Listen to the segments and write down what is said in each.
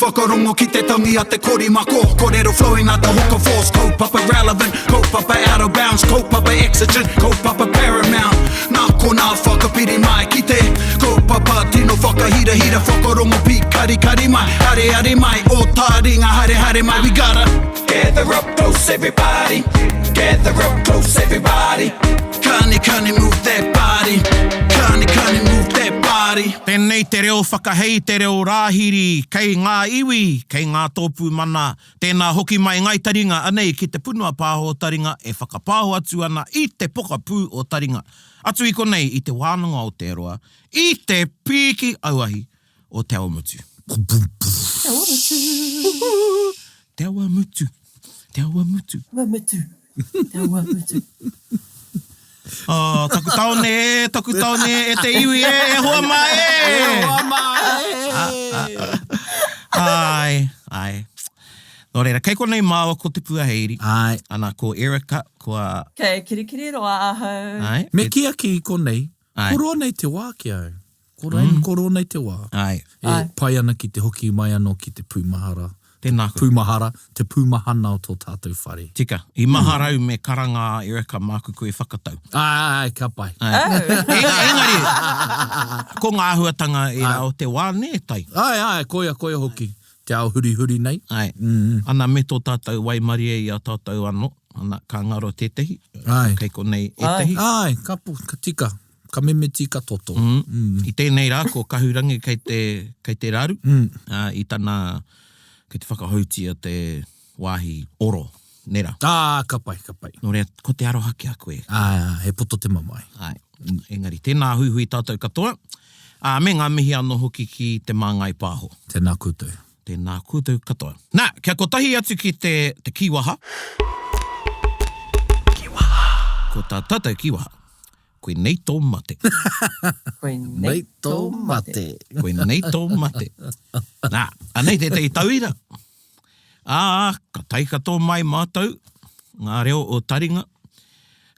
Whakarongo ki te tangi a te korimako. Kōrero flowing out the hook of force. Kaupapa relevant, kaupapa out of bounds. Kaupapa exigent, kaupapa paramount. Nā kona whakapiri mai ki te kaupapa tino whakahira hira. Whakarongo pi kari kari mai. Hare hare mai, o Taringa hare hare mai. We gotta gather up close everybody. Gather up close everybody. Kani move that body. Kani move that body. Tēnei te reo whakahei, te reo rāhiri, kei ngā iwi, kei ngā tōpū mana. Tēnā hoki mai ngai Taringa, anei ki te punua pāho o Taringa, e whakapāho atu ana i te poka pū o Taringa. Atu i konei i te wānanga o te aroa, i te pīki auahi o Te Awa Mutu. Te Awa Mutu. Te Awa Mutu. Te Awa Mutu. Oh, taku taone e te iwi e hoa mai Ai. Nō reira, kei konei māua ko te puaheiri. Ai. Ana ko Erika, ko Kei kirikiri roa ahau. Ai. Me kia ki konei, koro nei te wā ki au. Koro nei te wā. Ai. E pai ana ki te hoki mai anō ki te pūmahara. Tēnā koe. Pūmahara, te pūmahana o tō tātou whare. Tika, i maharau me karanga Erika māku koe whakatau. Ai, ka pai. Engari, ko ngā huatanga e ao te wā ne tai. Ai, koia hoki. Te ao huri nei. Ai. Ana me tō tātou waimarie i a tātou anō. Ana ka ngaro tētehi. Ai. Kei konei e tehi. Ai, ka tika. Ka meme tika toto. I tēnei rā, ko kahurangi kei te raru. I tana, kei te whakahautia te wāhi oro, nera. Ka pai. Nō rea, ko te arohaki a koe. He poto te mamai. Ai, engari, tēnā huihui tātou katoa. Me ngā mihi anō hoki ki te māngai pāho. Tēnā koutou. Tēnā koutou katoa. Nā, kia kotahi atu ki te kiwaha. Ko tā tātou kiwaha. Koe nei tō mate. Koe nei tō mate. Koe nei tō mate. Nā, anei te tauira. Ka taika tō mai mātou, ngā reo o Taringa.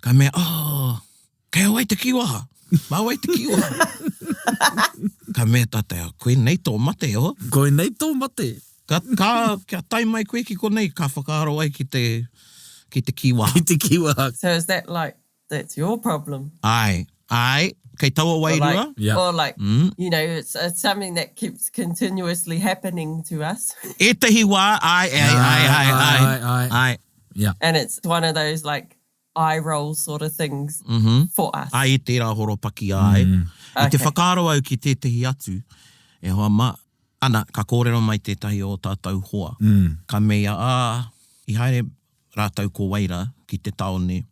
Ka mea, kei awai te kiwaha. Mawai te kiwaha. Ka mea tātai, koe nei tō mate, o? Koe nei tō mate. Kia tai mai koe ki konei, ka whakaaro ai ki te kiwaha. Ki te kiwaha. So is that like, that's your problem? Ai, kei taua wairua. Or like, you know, it's something that keeps continuously happening to us. E tehi wā, ai. Yeah. And it's one of those like eye roll sort of things for us. Ai te rā horo paki ai. I te whakaaro au ki tētahi atu, e hoa ma, ana, ka kōrero mai tētahi o tātou hoa. Ka mea, i haere rātau ko waira ki te taone,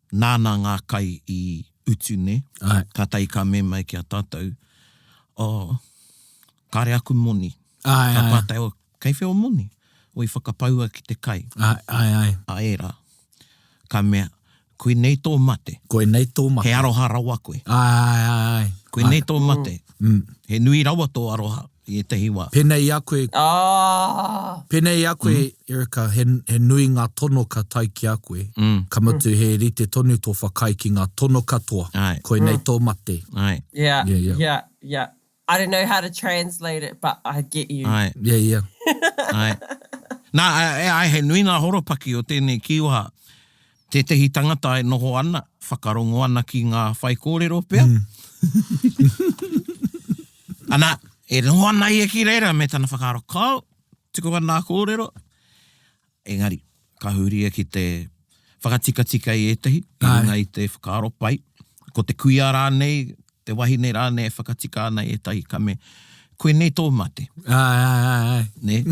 nāna ngā kai i utu ne, ka tai ka me mai ki a tātou, kare aku moni. Ka pātai o, kei wheo moni, o i whakapaua ki te kai. Ai. A era, ka mea, koe nei tō mate. Koe nei tō mate. He aroha rawa koe. Ai. Koe nei tō mate. He nui rawa tō aroha i te hiwa. Penei a koe, Erika, he nui ngā tono ka tai ki a koe. Ka matu he rite tonu tō whakai ki ngā tono katoa. Koe nei tō mate. Yeah. I don't know how to translate it, but I get you. Yeah. Nā, he nui ngā horopaki o tēnei kiwaha. Tētahi tangata e noho ana, whakarongo ana ki ngā whai kōrero pēr. Ana, e noho ana i e ki reira me tana whakaaro kau, tuku wana kōrero. Engari, ka huria ki te whakatika i etahi, i runga i te whakaaro pai. Ko te kuia rānei, te wahine rānei e whakatika ana i etahi ka me, koe nei tō mate. Ai. Ne?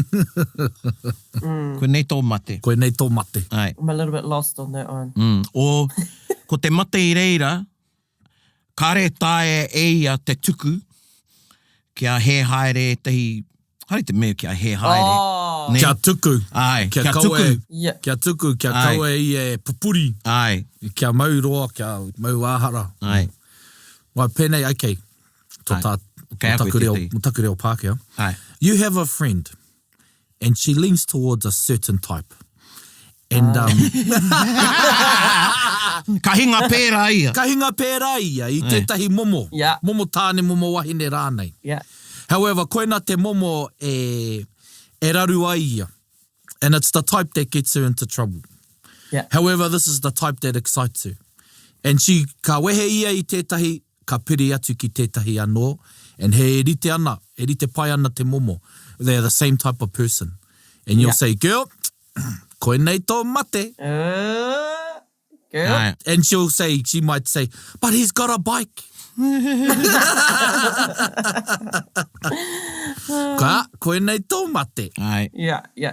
Koe nei tō mate. Koe nei tō mate. Ai. I'm a little bit lost on that one. O, ko te mate i reira, kare tae eia te tuku, kia he haere tehi, haere te mea kia he haere. Kia tuku. Ai, kia tuku. Kia tuku, kia kaue i e pupuri. Ai. Kia mau roa, kia mau āhara. Ai. Wai pēnei, okay. Mutaku reo Pākehā. You have a friend, and she leans towards a certain type. And ka hinga pērā ia. I tētahi momo. Yeah. Momo tāne, momo wahine rānei. Yeah. However, koina te momo e raru ai ia. And it's the type that gets her into trouble. Yeah. However, this is the type that excites her. And ka wehe ia I tētahi, ka piri atu ki tētahi anō, and he rite ana, he rite pai ana te momo. They're the same type of person. And you'll say, girl, koe nei tō mate. Girl. And she might say, but he's got a bike. Ka, koe nei tō mate. Ai. Yeah. He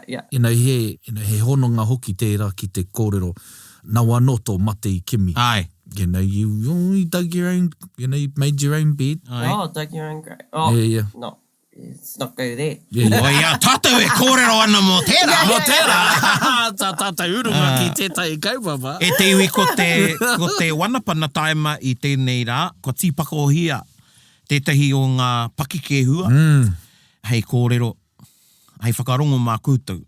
hononga hoki tērā ki te kōrero, nawa no tō mate I kimi. Ai. You dug your own, you made your own bed. Ai. Oh, dug your own grave. Oh, Yeah. no. Let's not go there. Yeah. O ia, tātou e kōrero ana mō tērā. Mō tērā. Tātai urunga ki tētai kaupapa. E te iwi ko te wanapana taima I tēnei rā, ko tīpaka o hia, tētahi o ngā Paki Kēhua. Hei kōrero, hei whakarongo mā kūtau.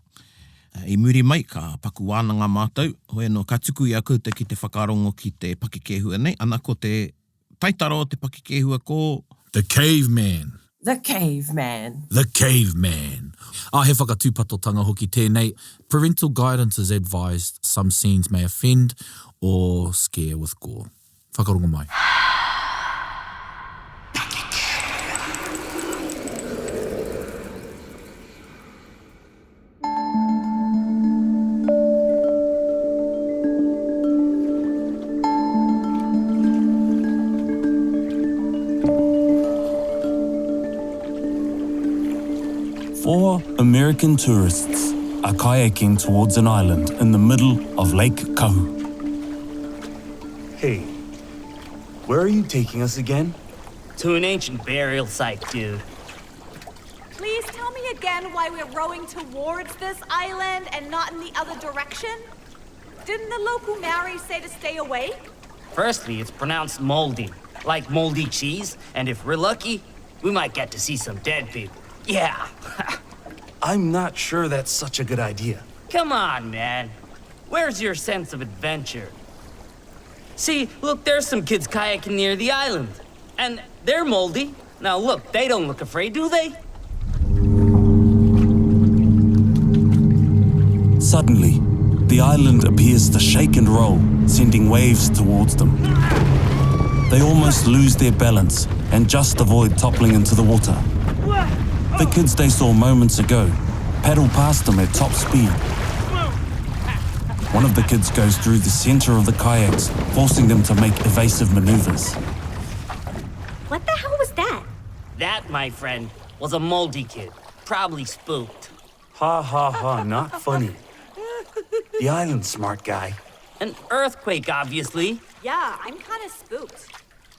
I muri mai ka paku wānanga mātou, hoi no ka tuku I a kūtau ki te whakarongo ki te Paki Kēhua nei, ana ko te taitaro o te Paki Kēhua ko... The Caveman. The Caveman. The Caveman. He whakatūpatotanga hoki tēnei. Parental guidance is advised. Some scenes may offend or scare with gore. Whakarongo mai. Four American tourists are kayaking towards an island in the middle of Lake Kahu. Hey, where are you taking us again? To an ancient burial site, dude. Please tell me again why we're rowing towards this island and not in the other direction? Didn't the local Maori say to stay away? Firstly, it's pronounced moldy, like moldy cheese, and if we're lucky, we might get to see some dead people. Yeah. I'm not sure that's such a good idea. Come on, man. Where's your sense of adventure? See, look, there's some kids kayaking near the island. And they're moldy. Now look, they don't look afraid, do they? Suddenly, the island appears to shake and roll, sending waves towards them. They almost lose their balance and just avoid toppling into the water. The kids they saw moments ago paddle past them at top speed. One of the kids goes through the center of the kayaks, forcing them to make evasive maneuvers. What the hell was that? That, my friend, was a moldy kid. Probably spooked. Ha ha ha, not funny. The island's smart guy. An earthquake, obviously. Yeah, I'm kind of spooked.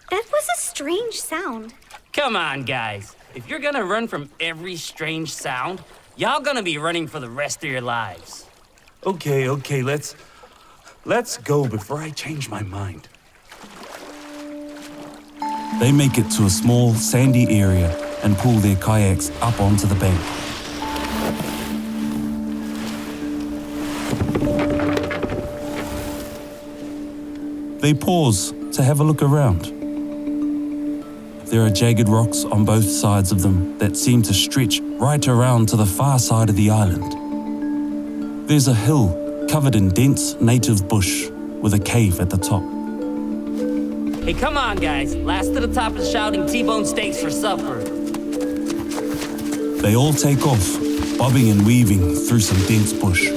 That was a strange sound. Come on, guys. If you're gonna run from every strange sound, y'all gonna be running for the rest of your lives. Okay, let's go before I change my mind. They make it to a small, sandy area and pull their kayaks up onto the bank. They pause to have a look around. There are jagged rocks on both sides of them that seem to stretch right around to the far side of the island. There's a hill covered in dense native bush with a cave at the top. Hey, come on, guys. Last to the top is shouting T-bone steaks for supper. They all take off, bobbing and weaving through some dense bush.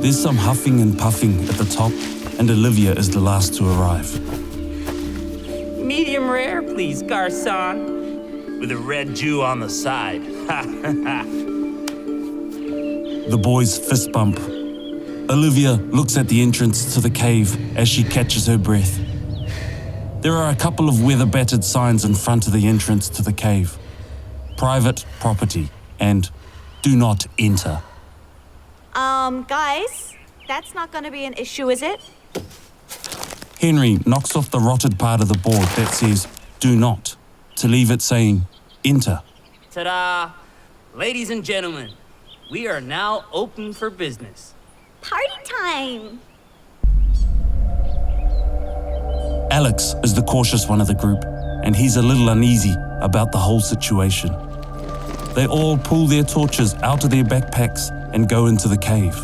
There's some huffing and puffing at the top, and Olivia is the last to arrive. Medium rare, please, garçon. With a red Jew on the side. The boys fist bump. Olivia looks at the entrance to the cave as she catches her breath. There are a couple of weather-battered signs in front of the entrance to the cave. Private property and do not enter. Guys, that's not gonna be an issue, is it? Henry knocks off the rotted part of the board that says do not to leave it saying enter. Ta-da! Ladies and gentlemen, we are now open for business. Party time! Alex is the cautious one of the group. and he's a little uneasy about the whole situation. They all pull their torches out of their backpacks and go into the cave.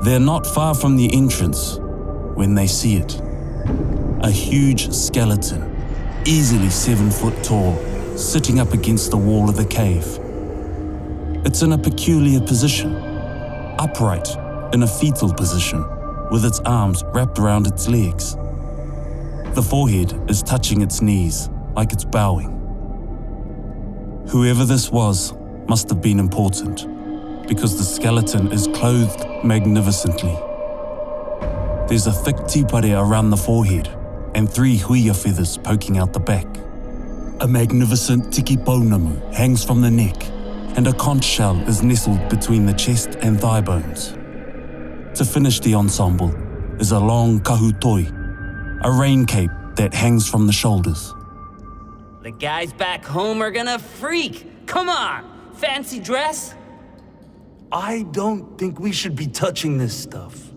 They're not far from the entrance when they see it. A huge skeleton, easily 7 foot tall, sitting up against the wall of the cave. It's in a peculiar position, upright in a fetal position, with its arms wrapped around its legs. The forehead is touching its knees, like it's bowing. Whoever this was must have been important, because the skeleton is clothed magnificently. There's a thick tipare around the forehead and 3 huia feathers poking out the back. A magnificent tiki pounamu hangs from the neck, and a conch shell is nestled between the chest and thigh bones. To finish the ensemble is a long kahutoi, a rain cape that hangs from the shoulders. The guys back home are gonna freak. Come on, fancy dress? I don't think we should be touching this stuff.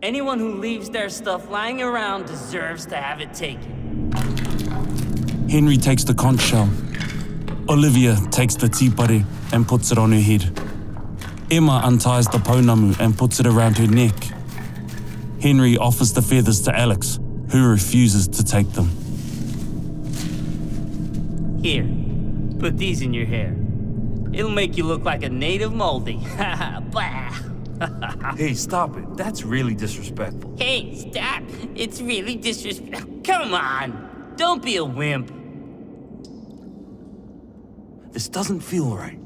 Anyone who leaves their stuff lying around deserves to have it taken. Henry takes the conch shell. Olivia takes the tipare and puts it on her head. Emma unties the pounamu and puts it around her neck. Henry offers the feathers to Alex, who refuses to take them. Here, put these in your hair. It'll make you look like a native moldy. Blah. Hey, stop it. That's really disrespectful. Hey, stop. It's really disrespectful. Come on. Don't be a wimp. This doesn't feel right.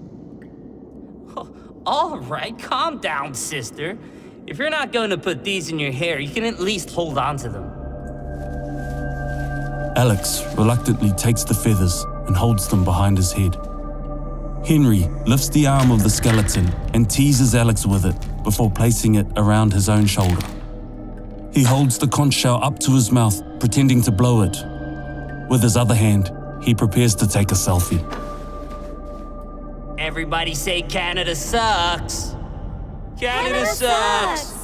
All right, calm down, sister. If you're not going to put these in your hair, you can at least hold on to them. Alex reluctantly takes the feathers and holds them behind his head. Henry lifts the arm of the skeleton and teases Alex with it before placing it around his own shoulder. He holds the conch shell up to his mouth, pretending to blow it. With his other hand, he prepares to take a selfie. Everybody say Canada sucks. Canada sucks.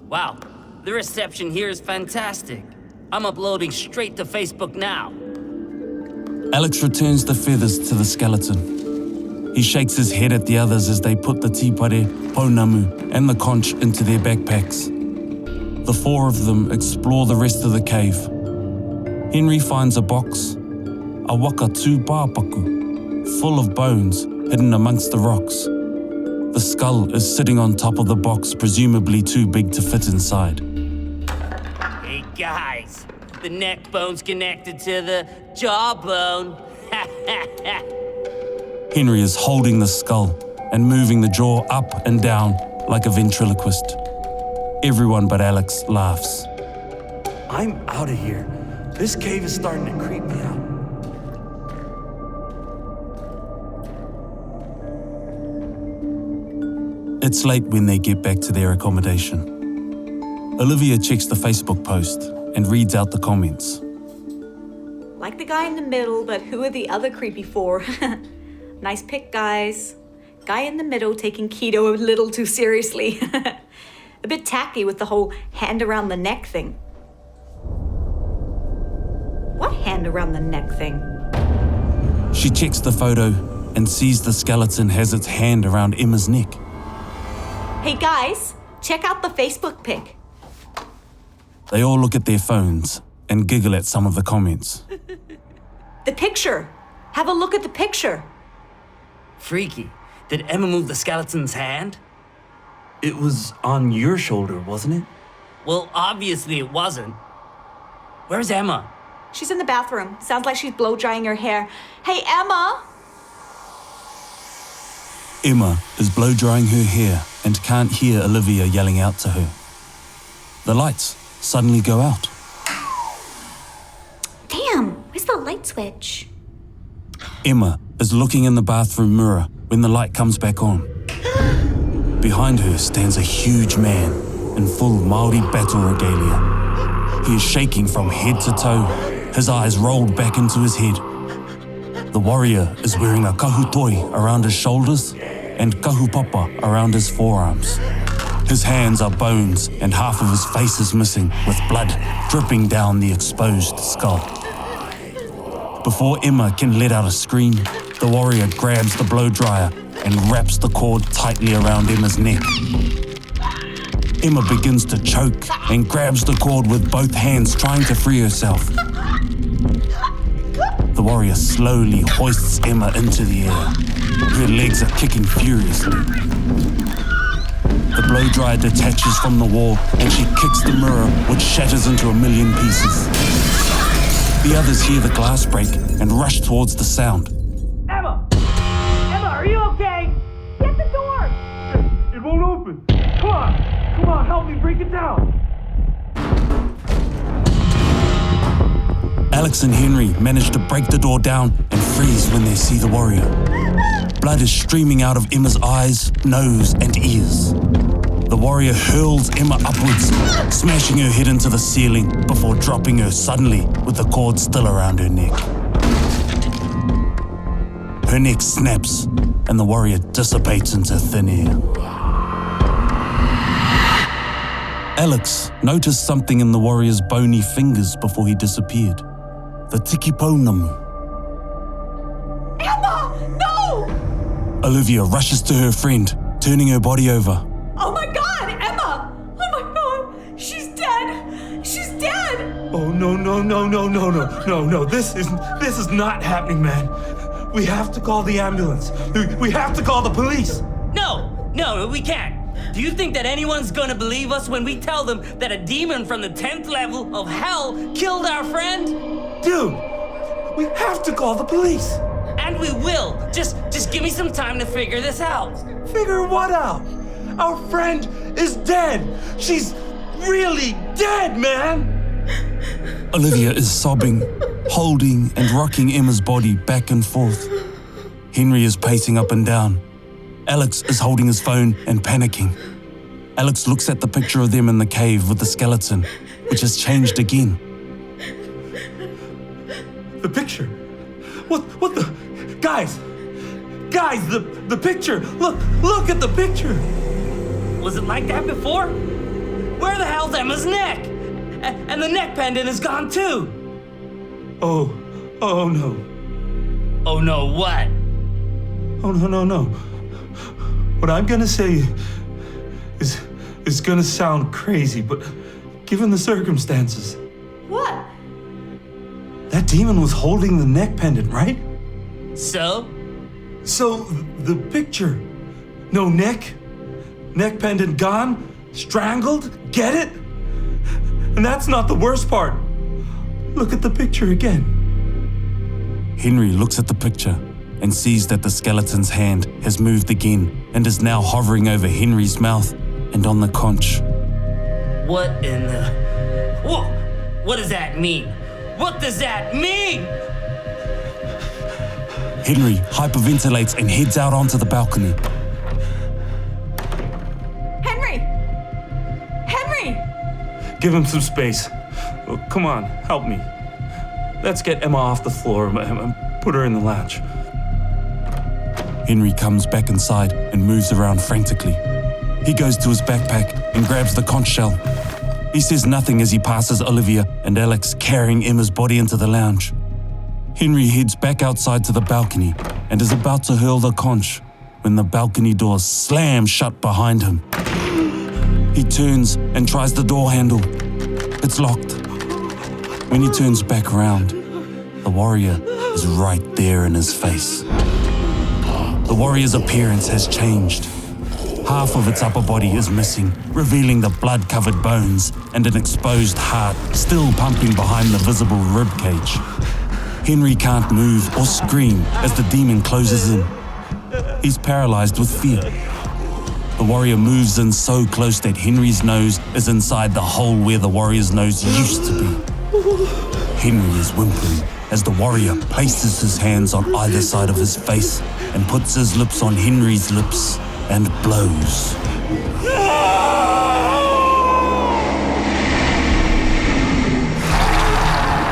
Wow, the reception here is fantastic. I'm uploading straight to Facebook now. Alex returns the feathers to the skeleton. He shakes his head at the others as they put the tipare, pounamu, and the conch into their backpacks. The 4 of them explore the rest of the cave. Henry finds a box, a waka Tūpāpaku, full of bones hidden amongst the rocks. The skull is sitting on top of the box, presumably too big to fit inside. Hey guys, the neck bone's connected to the jawbone. Henry is holding the skull and moving the jaw up and down like a ventriloquist. Everyone but Alex laughs. I'm out of here. This cave is starting to creep me out. It's late when they get back to their accommodation. Olivia checks the Facebook post and reads out the comments. Like the guy in the middle, but who are the other creepy 4? Nice pick, guys. Guy in the middle taking keto a little too seriously. A bit tacky with the whole hand around the neck thing. What hand around the neck thing? She checks the photo and sees the skeleton has its hand around Emma's neck. Hey guys, check out the Facebook pic. They all look at their phones and giggle at some of the comments. The picture. Have a look at the picture. Freaky. Did Emma move the skeleton's hand? It was on your shoulder, wasn't it? Well, obviously it wasn't. Where's Emma? She's in the bathroom. Sounds like she's blow drying her hair. Hey, Emma! Emma is blow drying her hair and can't hear Olivia yelling out to her. The lights suddenly go out. Damn, where's the light switch? Emma is looking in the bathroom mirror when the light comes back on. Behind her stands a huge man in full Māori battle regalia. He is shaking from head to toe, his eyes rolled back into his head. The warrior is wearing a kahutoi around his shoulders and kahupapa around his forearms. His hands are bones and half of his face is missing, with blood dripping down the exposed skull. Before Emma can let out a scream, the warrior grabs the blow dryer and wraps the cord tightly around Emma's neck. Emma begins to choke and grabs the cord with both hands, trying to free herself. The warrior slowly hoists Emma into the air. Her legs are kicking furiously. The blow dryer detaches from the wall and she kicks the mirror, which shatters into a million pieces. The others hear the glass break and rush towards the sound. Emma! Emma, are you okay? Get the door! It won't open. Come on, help me break it down. Alex and Henry manage to break the door down and freeze when they see the warrior. Blood is streaming out of Emma's eyes, nose, and ears. The warrior hurls Emma upwards, smashing her head into the ceiling before dropping her suddenly with the cord still around her neck. Her neck snaps and the warrior dissipates into thin air. Alex noticed something in the warrior's bony fingers before he disappeared. The tikipaunamu. Emma! No! Olivia rushes to her friend, turning her body over. Oh my God, Emma! Oh my God, she's dead! She's dead! Oh, no. This is not happening, man. We have to call the ambulance. We have to call the police. No, we can't. Do you think that anyone's gonna believe us when we tell them that a demon from the 10th level of hell killed our friend? Dude, we have to call the police. And we will. Just give me some time to figure this out. Figure what out? Our friend is dead. She's really dead, man. Olivia is sobbing, holding and rocking Emma's body back and forth. Henry is pacing up and down. Alex is holding his phone and panicking. Alex looks at the picture of them in the cave with the skeleton, which has changed again. The picture. What the? Guys, the picture. Look at the picture. Was it like that before? Where the hell's Emma's neck? And the neck pendant is gone too. Oh no. Oh no, what? Oh no. What I'm gonna say is gonna sound crazy, but given the circumstances. What? That demon was holding the neck pendant, right? So? So the picture. No neck pendant gone, strangled, get it? And that's not the worst part. Look at the picture again. Henry looks at the picture and sees that the skeleton's hand has moved again and is now hovering over Henry's mouth and on the conch. What in the... What does that mean? What does that mean? Henry hyperventilates and heads out onto the balcony. Henry! Give him some space. Oh, come on, help me. Let's get Emma off the floor and put her in the lounge. Henry comes back inside and moves around frantically. He goes to his backpack and grabs the conch shell. He says nothing as he passes Olivia and Alex carrying Emma's body into the lounge. Henry heads back outside to the balcony and is about to hurl the conch when the balcony door slams shut behind him. He turns and tries the door handle. It's locked. When he turns back around, the warrior is right there in his face. The warrior's appearance has changed. Half of its upper body is missing, revealing the blood-covered bones and an exposed heart still pumping behind the visible ribcage. Henry can't move or scream as the demon closes in. He's paralyzed with fear. The warrior moves in so close that Henry's nose is inside the hole where the warrior's nose used to be. Henry is whimpering as the warrior places his hands on either side of his face and puts his lips on Henry's lips and blows.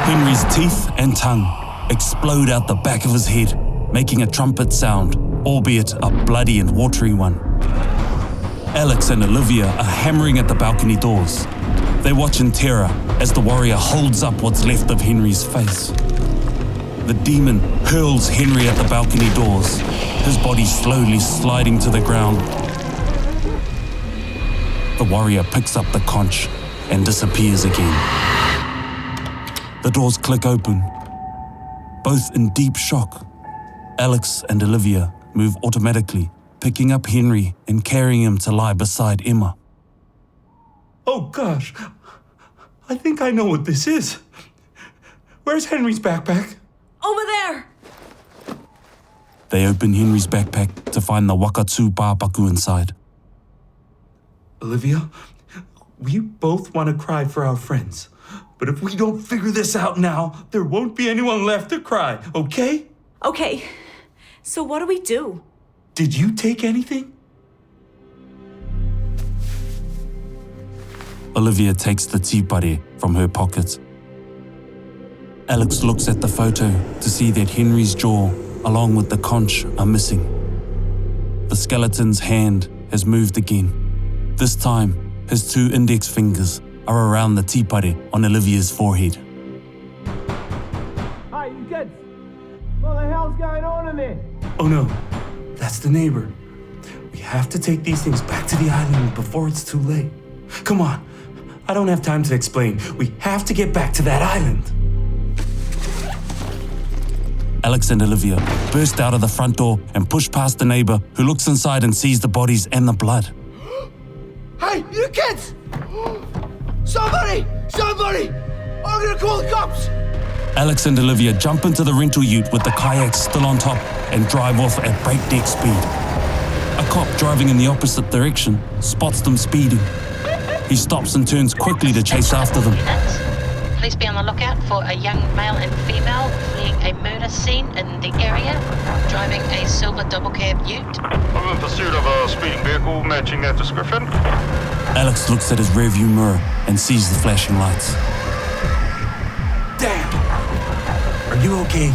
Henry's teeth and tongue explode out the back of his head, making a trumpet sound, albeit a bloody and watery one. Alex and Olivia are hammering at the balcony doors. They watch in terror as the warrior holds up what's left of Henry's face. The demon hurls Henry at the balcony doors, his body slowly sliding to the ground. The warrior picks up the conch and disappears again. The doors click open. Both in deep shock, Alex and Olivia move automatically, picking up Henry and carrying him to lie beside Emma. Oh gosh, I think I know what this is. Where's Henry's backpack? Over there! They open Henry's backpack to find the Tūpāpaku inside. Olivia, we both want to cry for our friends. But if we don't figure this out now, there won't be anyone left to cry, okay? Okay, so what do we do? Did you take anything? Olivia takes the tipare from her pocket. Alex looks at the photo to see that Henry's jaw, along with the conch, are missing. The skeleton's hand has moved again. This time, his 2 index fingers are around the tipare on Olivia's forehead. Hey, you kids! What the hell's going on in there? Oh no, that's the neighbor. We have to take these things back to the island before it's too late. Come on, I don't have time to explain. We have to get back to that island. Alex and Olivia burst out of the front door and push past the neighbor, who looks inside and sees the bodies and the blood. Hey, you kids! Somebody! Somebody! I'm gonna call the cops! Alex and Olivia jump into the rental ute with the kayaks still on top and drive off at breakneck speed. A cop driving in the opposite direction spots them speeding. He stops and turns quickly to chase after them. Please be on the lookout for a young male and female fleeing a murder scene in the area, driving a silver double cab ute. I'm in pursuit of a speeding vehicle matching that description. Alex looks at his rearview mirror and sees the flashing lights. Damn! Are you okay?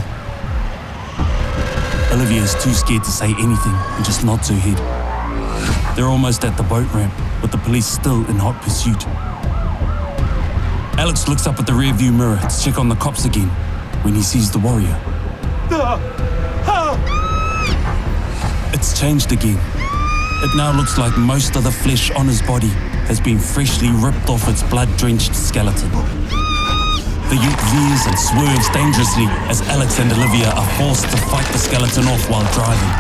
Olivia is too scared to say anything and just nods her head. They're almost at the boat ramp, with the police still in hot pursuit. Alex looks up at the rearview mirror to check on the cops again when he sees the warrior. It's changed again. It now looks like most of the flesh on his body has been freshly ripped off its blood-drenched skeleton. The ute veers and swerves dangerously as Alex and Olivia are forced to fight the skeleton off while driving.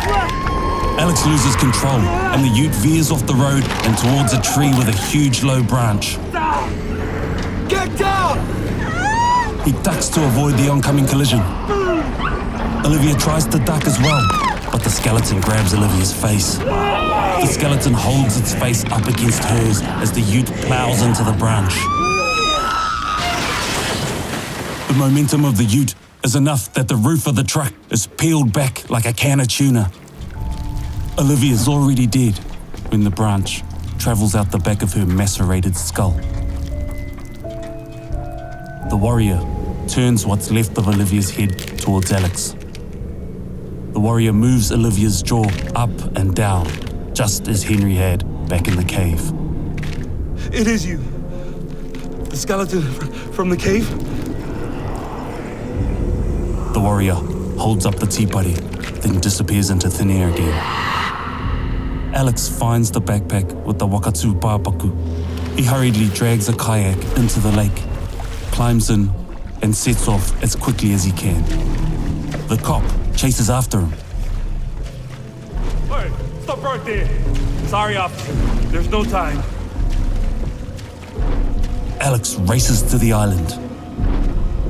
Alex loses control and the ute veers off the road and towards a tree with a huge low branch. Get down! He ducks to avoid the oncoming collision. Olivia tries to duck as well, but the skeleton grabs Olivia's face. The skeleton holds its face up against hers as the ute plows into the branch. The momentum of the ute is enough that the roof of the truck is peeled back like a can of tuna. Olivia's already dead when the branch travels out the back of her macerated skull. The warrior turns what's left of Olivia's head towards Alex. The warrior moves Olivia's jaw up and down, just as Henry had back in the cave. It is you. The skeleton from the cave? The warrior holds up the tipare, then disappears into thin air again. Alex finds the backpack with the Tūpāpaku. He hurriedly drags a kayak into the lake, climbs in, and sets off as quickly as he can. The cop chases after him. Hey, stop right there. Sorry, officer. There's no time. Alex races to the island.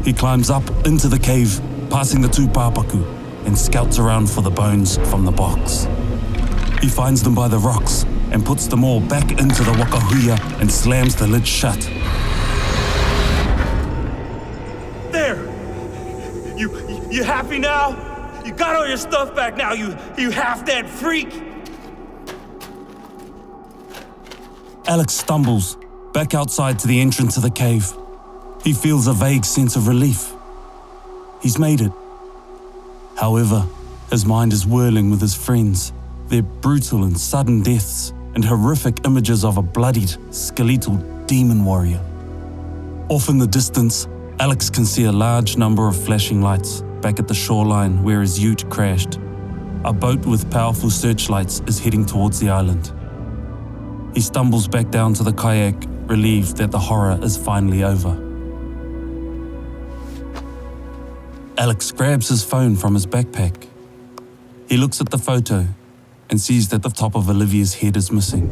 He climbs up into the cave, passing the Tūpāpaku, and scouts around for the bones from the box. He finds them by the rocks and puts them all back into the wakahuia and slams the lid shut. There! You happy now? You got all your stuff back now, you half-dead freak! Alex stumbles back outside to the entrance of the cave. He feels a vague sense of relief. He's made it. However, his mind is whirling with his friends, their brutal and sudden deaths, and horrific images of a bloodied, skeletal demon warrior. Off in the distance, Alex can see a large number of flashing lights back at the shoreline where his ute crashed. A boat with powerful searchlights is heading towards the island. He stumbles back down to the kayak, relieved that the horror is finally over. Alex grabs his phone from his backpack. He looks at the photo and sees that the top of Olivia's head is missing.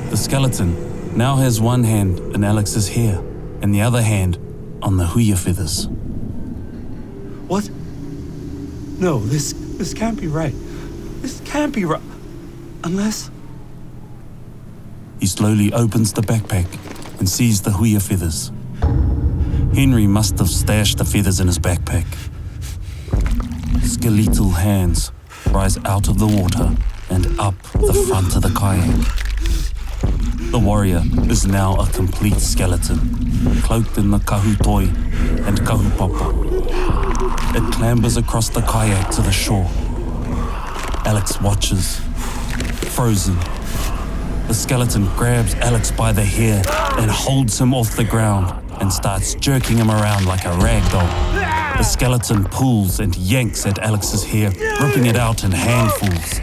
The skeleton now has one hand in Alex's hair and the other hand on the huia feathers. What? No, this can't be right. This can't be right. Unless... He slowly opens the backpack and sees the huia feathers. Henry must have stashed the feathers in his backpack. Skeletal hands rise out of the water and up the front of the kayak. The warrior is now a complete skeleton, cloaked in the kahutoi and kahupapa. It clambers across the kayak to the shore. Alex watches, frozen. The skeleton grabs Alex by the hair and holds him off the ground and starts jerking him around like a rag doll. The skeleton pulls and yanks at Alex's hair, ripping it out in handfuls.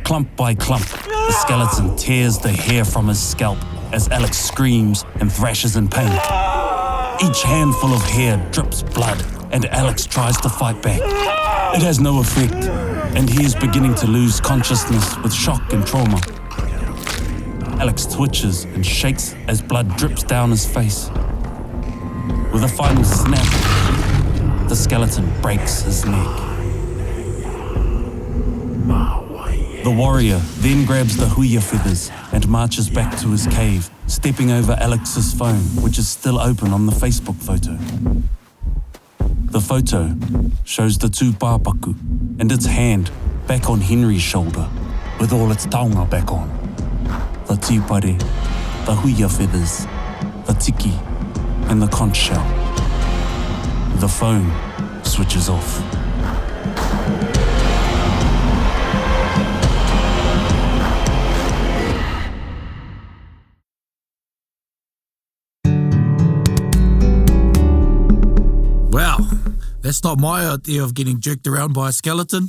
Clump by clump, the skeleton tears the hair from his scalp as Alex screams and thrashes in pain. Each handful of hair drips blood, and Alex tries to fight back. It has no effect, and he is beginning to lose consciousness with shock and trauma. Alex twitches and shakes as blood drips down his face. With a final snap, the skeleton breaks his neck. The warrior then grabs the huia feathers and marches back to his cave, stepping over Alex's phone, which is still open on the Facebook photo. The photo shows the Tūpāpaku and its hand back on Henry's shoulder, with all its taonga back on. The tipare, the huia feathers, the tiki, and the conch shell. The phone switches off. Wow, that's not my idea of getting jerked around by a skeleton.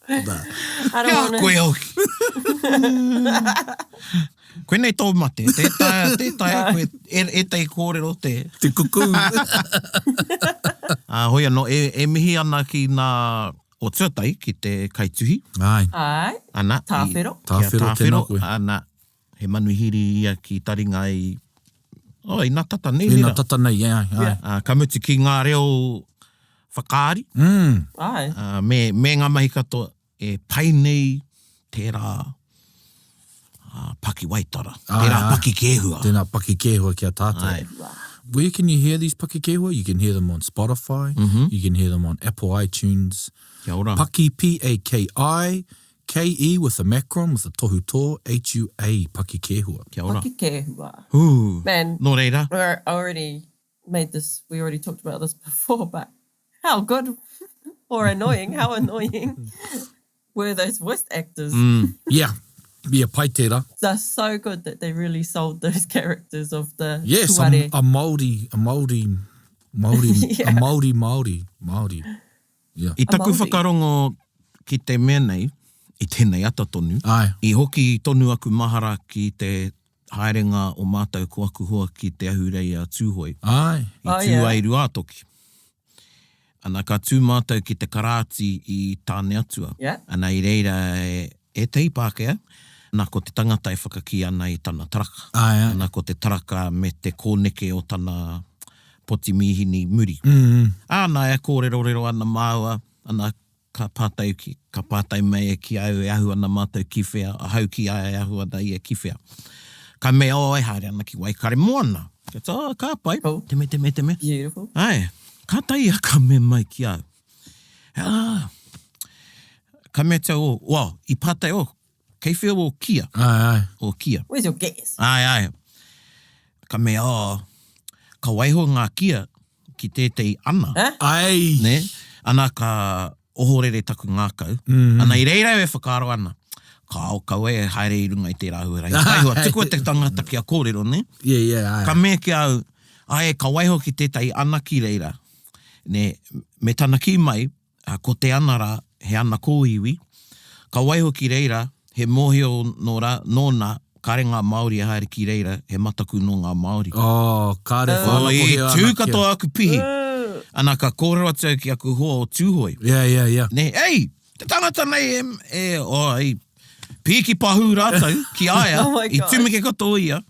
I don't want Koe hoki. Koe nei tō mate, tētai koe, e tei kōrero te. Te kuku. Hoi anō, e mihi ana ki nā o tuatai ki te kaituhi. Ai. Ai, Ana. tāwhero. Tāwhero tēnā koe. Ana, he manuhiri ia ki Taringa i... i nā tata nei I nera. nā tata nei, ai. Ka mutu ki ngā reo whakaari. Ai. Me ngā mahi katoa e pai nei tērā Paki waitara. Tērā Paki Kēhua. Tēnā Paki Kēhua kia tātou. Ai. Where can you hear these Paki Kēhua? You can hear them on Spotify. You can hear them on Apple iTunes. Kia ora. Paki, P-A-K-I, K-E with a macron, with a tohu tō, H-U-A, Paki Kēhua. Kia ora. Paki Kēhua. Ooh. Man, Nō reira. we already talked about this before, but how good or annoying, how annoying were those voice actors? Yeah. Yeah, pai tērā. They're so good that they really sold those characters of the Yes, tuare. a Māori. Yeah. A Māori. Yeah. I taku Māori. whakarongo ki te mea nei, i tēnei ata tonu. Ai. I hoki tonu aku mahara ki te haerenga o mātou ko aku hoa ki te ahurei a tūhoi. Ai. I tūairu ātoki. Ana ka tū mātou ki te karāti i tāne atua. Yeah. Ana i reira e te ipākea, nā ko te tangata e whakaki ana i tana taraka. Ai. Nā ko te taraka me te kōneke o tana poti mihini muri. Ānā e kōrero ana māua, ana ka pātai mai e ki au e ahu ana mātou kiwhea, a hau ki ai e ahu ana i e kiwhea. Ka mea o e haere ana ki waikare moana. Ka pai, teme. Beautiful. Ai, ka tai a ka me mai ki au. Ka mea te o, i pātai o, kei whia o kia. Ai. O kia. Where's your guess? Ai. Ka mea ka waiho ngā kia ki tētei ana. Ai. Ne? Ana ka ohorere taku ngākau. Ana I reira e whakaaro ana. Ka o kau e haere I runga I te rāhuara. I taihua, tuku te tangata ki a kōrero, ne? Yeah. Ka mea ki au, ka waiho ki tētai ana ki reira. Ne, me tana ki mai, ko te ana rā, he ana kōiwi. Ka waiho ki reira, he mōhio nōna, kare ngā Māori e haere ki reira, he mataku no ngā Māori. Oh, kare whanako hea ana. Tūkatoa aku pihi. Ana ka kōrero atu ki aku hoa o tūhoi. Yeah. Ne, ei, te tangata nei piki pahu rātau ki aia, I tūmike katoa ia.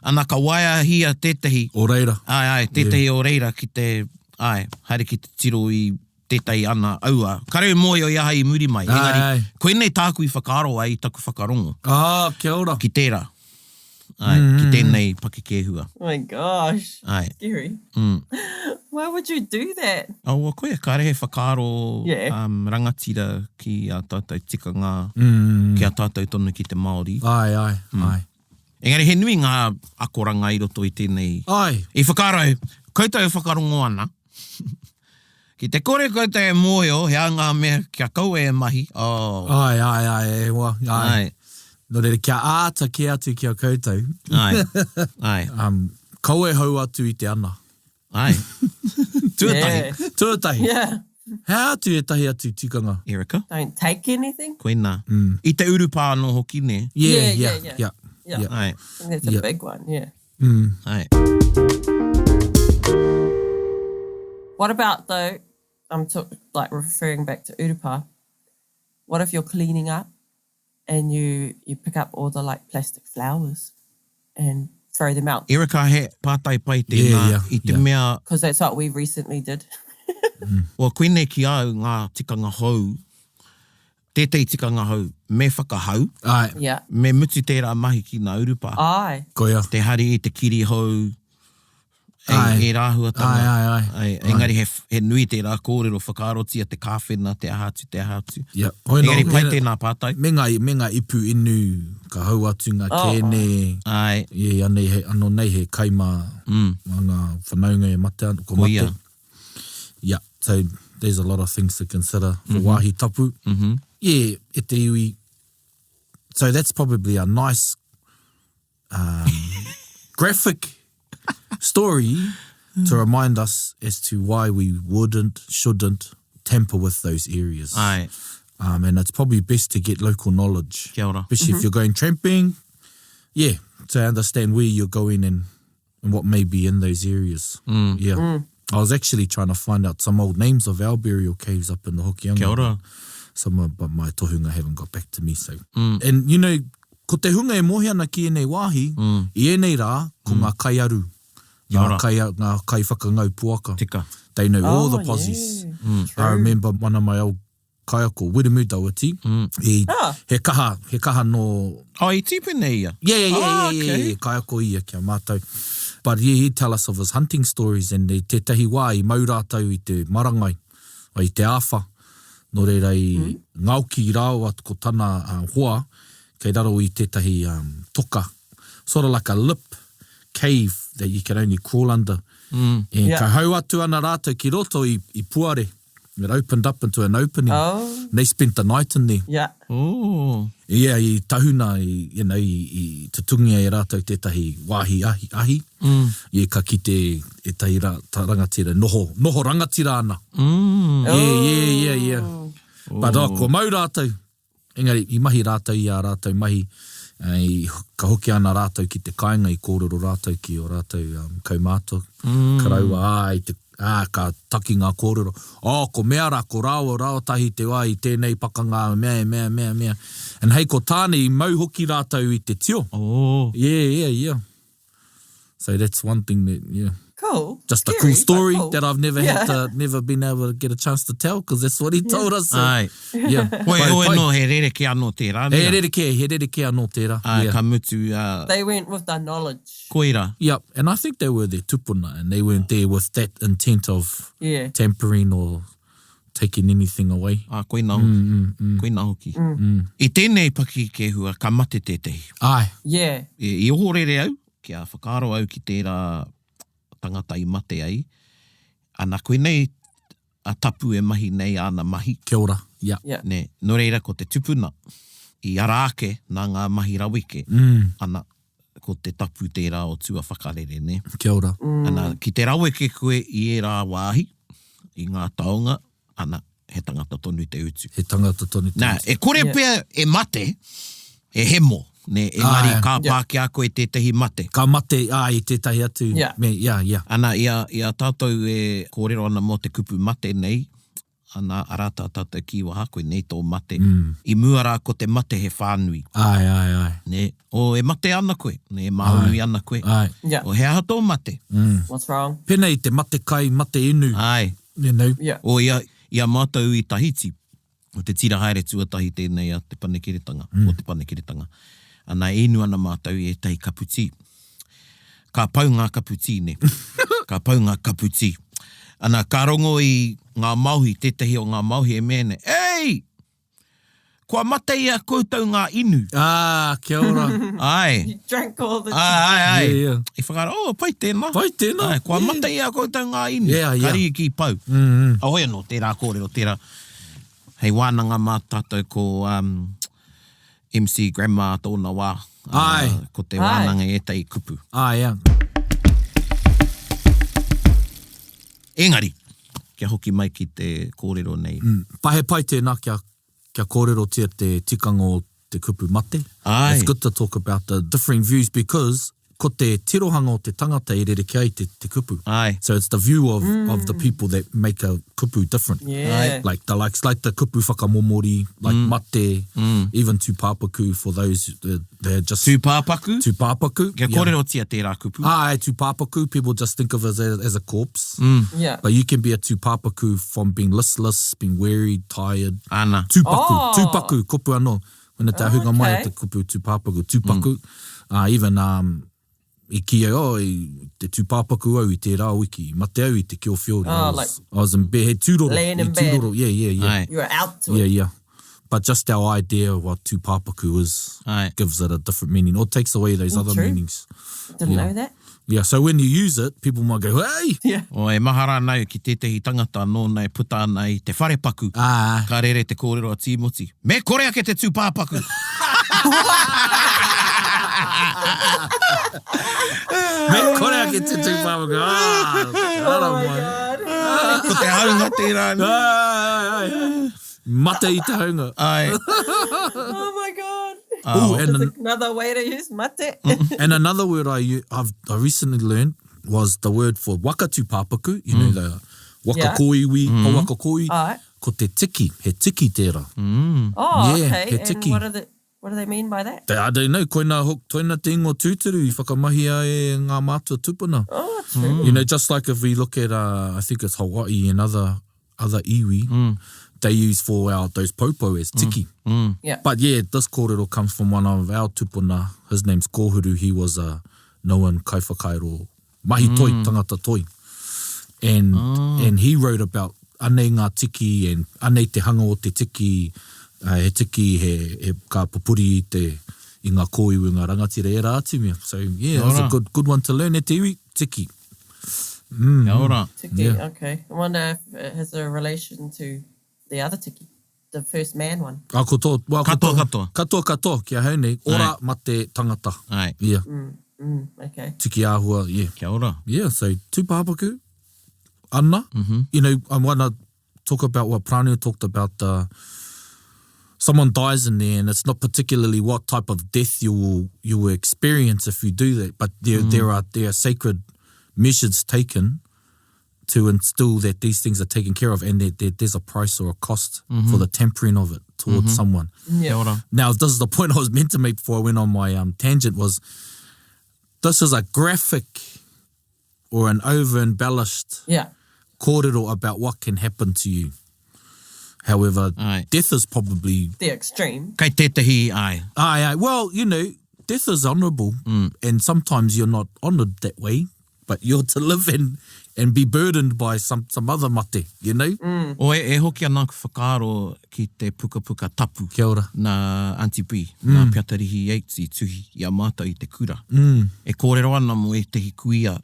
Ana ka waia hia tētahi. O reira. Tētahi o reira ki te, haere ki te tiro I tētahi ana aua. Kareu mōio I aha I muri mai. Engari, koe nei tāku I whakaaro ai taku whakarongo. Kia ora. Ki tērā. Ki tēnei Paki Kēhua. Oh my gosh. Scary. Why would you do that? Koe kare he whakaaro rangatira ki a tātou tikanga, ki a tātou tonu ki te Māori. Ai. Engari, he nui ngā akoranga I roto I tēnei. I whakaaro, koutou e whakarongo ana. Ki te kore koutou e mōio, he ngā mea kia kau e mahi. Ai. No reira, kia āta ki atu ki a koutou. Kau e hau atu I te ana. Tuatahi. Yeah. How atu e tahi atu tikanga? Erika? Don't take anything. Koina. I te urupā no hoki ne. Yeah. Ai. I think that's a big one, yeah. Ai. What about, though, I'm like referring back to urupā, what if you're cleaning up and you pick up all the like plastic flowers and throw them out? Erika he pātai pai tēnā I te mea. Because that's what we recently did. Well, koinei ki au ngā tikanga hou, tētei tikanga hou, me whakahau, Yeah. me mutu tērā mahi ki ngā urupā. Koia. Te hari I te kiri hou, e rāhuatanga. Engari he nui tērā kōrero whakaarotia, te kāwhena, te ahatu. Engari pai tēnā pātai. Me ngā ipu inu, ka hau atu ngā kēne. Anō nei he kaima, ngā whanaunga e mate, ko mate. Yeah, so there's a lot of things to consider for wāhi tapu. Yeah, e te iwi. So that's probably a nice graphic story to remind us as to why we shouldn't tamper with those areas. And it's probably best to get local knowledge. Kia ora. Especially if you're going tramping. Yeah, to understand where you're going and what may be in those areas. I was actually trying to find out some old names of our burial caves up in the Hokianga. Kia ora. But my tohunga haven't got back to me. So, and you know, ko te hunga e mohi ana ki enei wāhi, I enei rā, ko ngā kaiaru. Ngā kai whakangau puaka. Tika. They know all the posies. I remember one of my old kaiako, Wiremu Dawati, he kaha no... I tīpene ia? Yeah, kaiako ia kia mātou. But he'd tell us of his hunting stories and te tahi wā I mau rātou I te marangai, I te āwha. No reira I ngauki rāo at ko tana hoa, kei raro I tētahi toka. Sort of like a lip cave that you can only crawl under. And ka hau atu ana rātou ki roto I puare. It opened up into an opening. They spent the night in there. Yeah. Yeah, I tahuna, I te tungia I rātou tētahi wāhi ahi. I ka kite e tahi rangatira, noho rangatira ana. Yeah. But ko mau rātou. Engari, I mahi rātou I a rātou mahi. Ka hoki ana rātou ki te kāinga I kōrero rātou ki o rātou kaumātua. Karaua, ka taki ngā kōrero. Ko mea rā, ko rāo tahi te wā I tēnei pakanga, mea. And hei, ko tāne I mau hoki rātou I te tio. Yeah. So that's one thing that, Cool. Just Scary, a cool story cool. that I've never been able to get a chance to tell, because that's what he told us. So, Ai. Yeah. Oe no, he rereke anō tērā. He rereke anō tērā. Ka mutu... They went with their knowledge. Koira. Yep, and I think they were their tupuna, and they weren't there with that intent of tampering or taking anything away. Koina hoki. Koina hoki. I tēnei Paki Kēhua, ka mate tētehi. Ai. Yeah. I ohorere au, kia whakaaro au ki tērā tangata I mate ai. Ana koe nei a tapu e mahi nei ana mahi. Kia ora, yeah. Ne, no reira ko te tupuna I araake nā ngā mahi rawike. Ana, ko te tapu tērā o tua whakarere, ne? Kia ora. Ana, ki te rawike koe I e rā wāhi, I ngā taonga, ana, he tangata tonu te utu. He tangata tonu te utu. Nā, e kore pia e mate, e hemo. Ne, e mari ka pāki a koe tētahi mate. Ka mate, I tētahi atu. Me, Ana, ia tātou e kōrero ana mō te kupu mate nei, ana arata tātou kiwa koe nei tō mate. I mua rā ko te mate he whānui. Ai. Ne, o e mate ana koe, ne, e maunui ana koe. O he aha tō mate. What's wrong? Penei te mate kai, mate inu. Ai. You know? O ia mātou I Tahiti, o te tira haere tuatahi tēnei a te panekiritanga, o te panekiritanga. Ana inu ana mātou e tei kaputi. Ka pau ngā kaputi, ne. Ka pau ngā kaputi. Ana ka rongo I ngā mauhi, tētahi o ngā mauhi e mene. Ei! Kua mate ia koutou ngā inu. Kia ora. Ai. You drank all the Ai. Yeah. I whakara, pai tēnā. Pai tēnā. Ai, kua mate ia koutou ngā inu. Kari ki pau. Ahoia no, tērā kōrero, tērā. Hei wānanga mā tātou ko... MC Grandma tōna wā. Ko te wānanga e tei kupu. Engari, kia hoki mai ki te kōrero nei. Pahe pai tēnā kia kōrero tia te tikanga o te kupu mate. It's good to talk about the differing views because ko te tirohanga o te tangata I rere ai te kupu. So it's the view of the people that make a kupu different. Like the kupu whakamomori, like mate, even Tūpāpaku for those they're just... Tūpāpaku? Tūpāpaku. Kia kōrero tia tērā kupu. Tūpāpaku, people just think of it as a corpse. But you can be a Tūpāpaku from being listless, being weary, tired. Ana. Tūpaku, kupu anō. When te ahunga mai te kupu Tūpāpaku. Even... I kia I te tūpāpaku au I tērā wiki, mate au I te kiowhiori. I was in bed, he tūroro. Laying in bed. Yeah. You were out to it. Yeah. But just our idea of what tūpāpaku is gives it a different meaning, or takes away those other meanings. Didn't know that. Yeah, so when you use it, people might go, hey! O e mahara nau ki tētahi tangata nō nei puta nei te wharepaku. Ka rere te kōrero a Timoti. Me korea ke te tūpāpaku! Me korea ke te tūpāpaku. Oh my God. Ko te haunga tērā. Mate I te haunga. Oh my God. And another way to use mate. And another word I recently learned was the word for waka tūpāpaku. You know, the waka koiwi, waka koi. Ko te tiki, he tiki tērā. Okay. He tiki. And what do they mean by that? I don't know. Koina hok, toina te ingo tūturu I whakamahia e ngā mātua tupuna. Oh, true. You know, just like if we look at, I think it's Hawaii and other iwi, they use for those popo as tiki. But yeah, this kōrero comes from one of our tupuna. His name's Kōhuru. He was a known kaiwhakairo, mahi toi, tangata toi. And he wrote about anei ngā tiki and anei te hanga o te tiki. He tiki he ka pupuri I ngā kōiwi ngā rangatira e rā atu mea. So yeah, that's a good one to learn. E te iwi, tiki. Kia ora. Tiki, okay. I wonder if it has a relation to the other tiki, the first man one. Katoa. Katoa, kia haunei. Ora mate tangata. Yeah. Okay. Tiki āhua, yeah. Kia ora. Yeah, so tūpāpaku, ana. You know, I want to talk about what Prānua talked about, someone dies in there and it's not particularly what type of death you will experience if you do that, but there are sacred measures taken to instill that these things are taken care of and that there's a price or a cost for the tempering of it towards someone. Now, this is the point I was meant to make before I went on my tangent was this is a graphic or an over-embellished kōrero about what can happen to you. However, death is probably... the extreme. Kei tētahi, ai. Well, you know, death is honourable and sometimes you're not honoured that way, but you're to live and be burdened by some other mate, you know? O e hoki anā ku whakaaro ki te puka tapu. Kia ora. Nā Auntie P, nā Piatarihi Yates I tuhi I a mātou I te kura. E kōrero ana mo e tehi kuia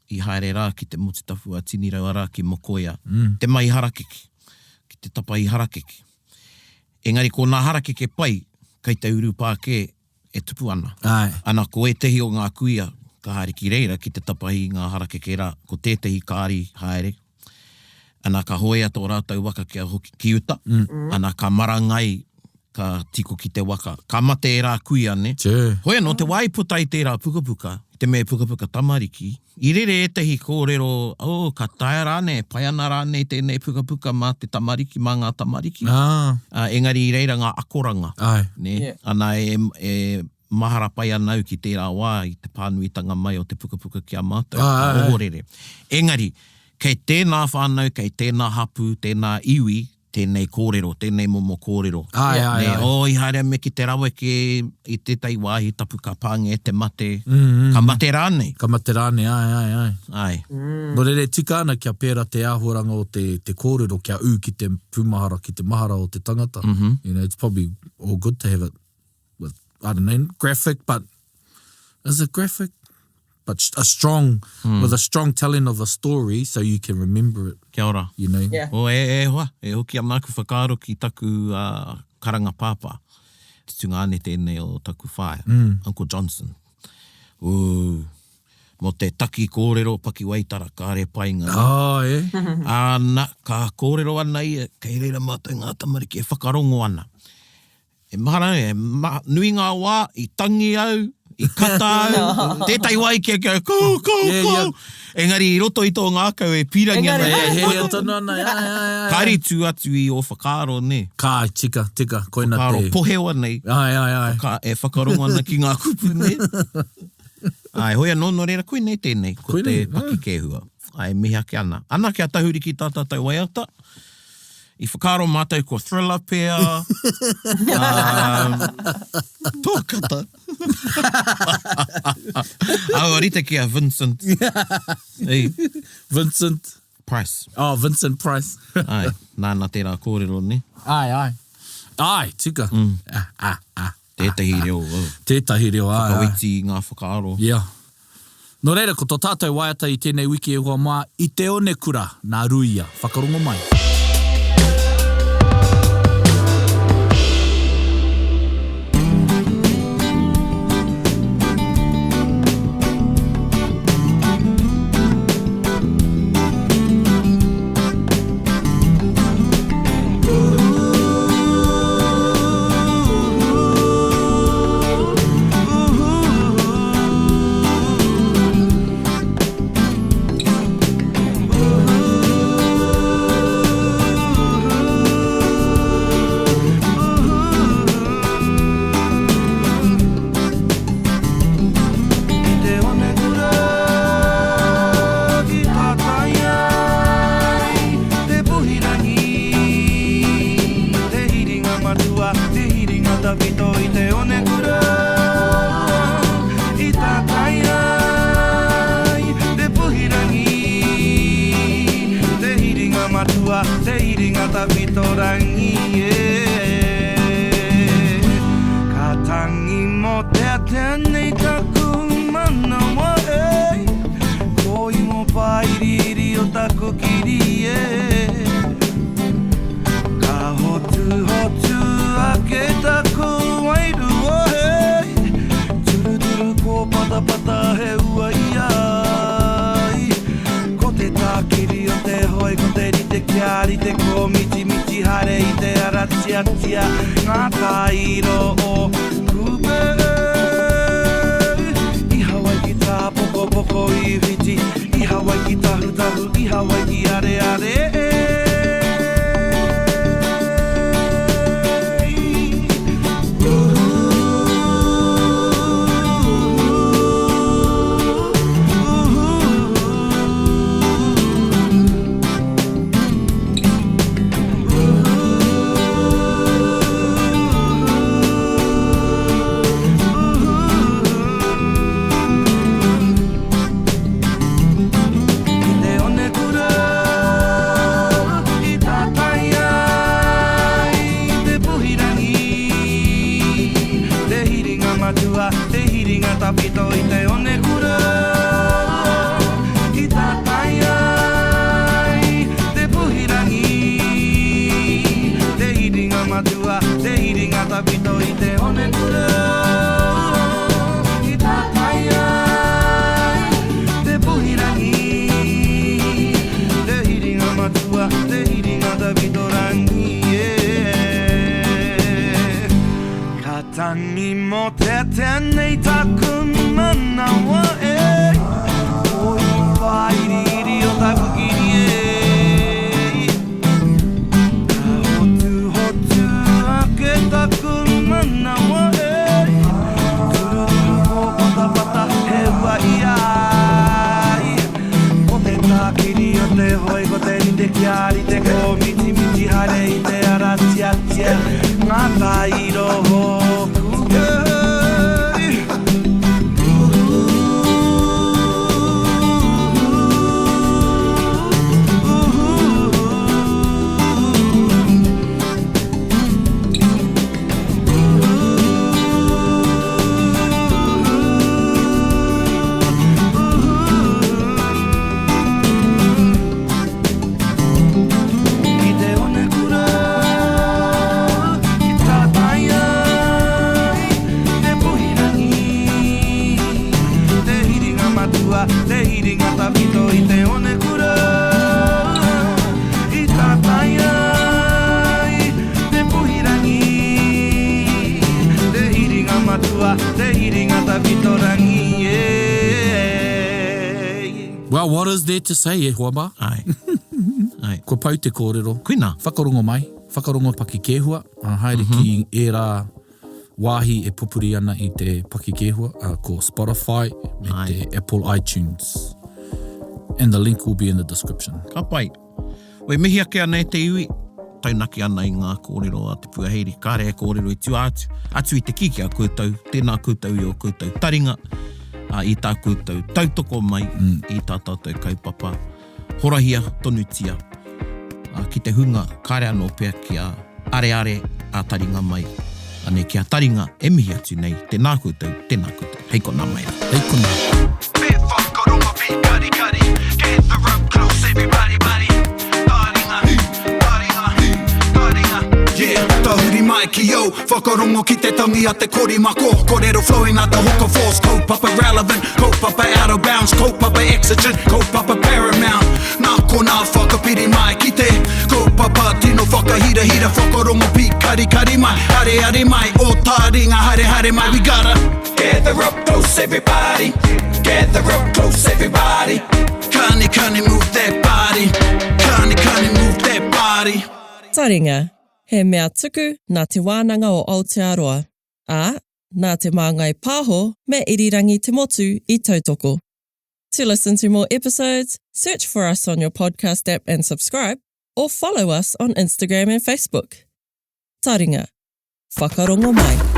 i haere rā ki te motitafu a tinirau rā ki mokoia. Te mai harakeke, ki te tapa i harakeke. Engari, ko nā harakeke pai, kei te uru Pākē e tupu ana. Ana ko e tehi o ngā kuia, ka haere ki reira ki te tapa i ngā harakeke rā, ko tētehi kāri haere. Ana ka hoea tō rātau waka kia hoki ki uta, ana ka marangai ka tiko ki te waka. Ka mate e rā kuia, ne? Hoea no te waiputa i tērā pukapuka, te mea pukapuka tamariki. I rere e tehi kōrero, ka taia rāne, pai ana rāne tēnei pukapuka mā te tamariki, mā ngā tamariki. Engari i reira ngā akoranga. Ne? Ana e mahara pai anau ki tērā wā i te pānuitanga mai o te pukapuka kia mātou. Ohorere. Engari, kei tēnā whānau, kei tēnā hapu, tēnā iwi, tēnei kōrero, tēnei momo kōrero. I haere me ki te rawe ke i tētai wāhi tapu ka pānge te mate. Ka mate rānei. Ka mate rānei, ai. No rere tika ana kia pēra te āhuaranga o te kōrero kia ū ki te pūmahara, ki te mahara o te tangata. You know, it's probably all good to have it with, I don't know, graphic, but is it graphic? But a strong, with a strong telling of a story so you can remember it. Kia ora. You know? O hoa, e hoki a māku whakaaro ki taku karanga pāpā. Te tungane tēnei o taku whaia, Uncle Johnson. Mo te taki kōrero paki waitara, ka are painga. Ana, ka kōrero ana ia, kei reira mātou ngā tamariki, e whakarongo ana. E mahara, nui ngā wā, i tangi au, I kata au, tētai wai kia kou. Engari, I roto I tō ngākau e pirangi ana. Kāri tū atu I o whakaaro, ne? Kā, tika, koina te. Whakaaro poheo nei. E whakarongo ana ki ngā kupu, ne? Hoia no reira koe nei tēnei, ko te Paki Kēhua. Mihi ake ana. Ana kia tahuri ki tātā tau waiata. I whakaaro mātou ko thriller pēr. Tōkata. Rita kia Vincent. Vincent Price. Vincent Price. Nāna tērā kōrero, ne? Ai, tika. Tētahi reo. Tētahi reo, Whakawiti ngā whakaaro. No reira, ko tō tātou waiata I tēnei wiki e hoa mā, I te one kura, nā ruia. Whakarongo mai. matua, te iringata vitorangi, Katani mo te tenei taku manawa, Oi whairi iri o taku kiri, Ka hotu hotu ake taku manawa, Tururu ko pata pata he wai ai, O te tākiri o te hoi ko te ni te kiari, Te ko miti miti hare i te ara tia tia, Ngā tairo hoku Te iringata vito i te one kura, I tātai ai, te puhirangi, te iringa matua, te iringata vito rangi, Well, what is there to say, e Huama? Ai. Ai. Ko pau te kōrero. Kuina. Whakarongo mai. Whakarongo Paki Kēhua. Haere ki e rā wāhi e pupuri ana i te Paki Kēhua, ko Spotify, me te Apple iTunes. And the link will be in the description. Ka pai. Oi mihi ake ana e te iwi, taunaki ana i ngā kōrero a te puaheiri, kāre e kōrero i tu atu, atu i te kiki a koutou, tēnā koutou i o koutou taringa, i tā koutou tautoko mai, i tā tātou kaupapa, horahia, tonutia, ki te hunga, kāre anō pēr ki a are are a taringa mai, ane ki a taringa e mihi atu nei, tēnā koutou, hei kona mai. Hei kona. Bit whakarongo, bit kari kari, get the rope close, everybody, buddy. Taringa, taringa, taringa. Yeah, tahuri mai ki yo, whakarongo ki te tangi a te korimako, kōrero flowing at the hooker force, kaupapa relevant, kaupapa out of bounds, kaupapa exigent, kaupapa paramount. Nā kona whakapiri mai ki te, kaupapa tino whakahira hira, whakarongo pi kari kari mai, hare hare mai, o taringa hare hare mai, we gotta gather up close everybody, gather up close everybody, kani kani move that body, kani kani move that body. Taringa, he mea tuku nā te wānanga o Aotearoa, nā te māngai pāho me irirangi te motu I tautoko. To listen to more episodes, search for us on your podcast app and subscribe, or follow us on Instagram and Facebook. Taringa, whakarongo mai.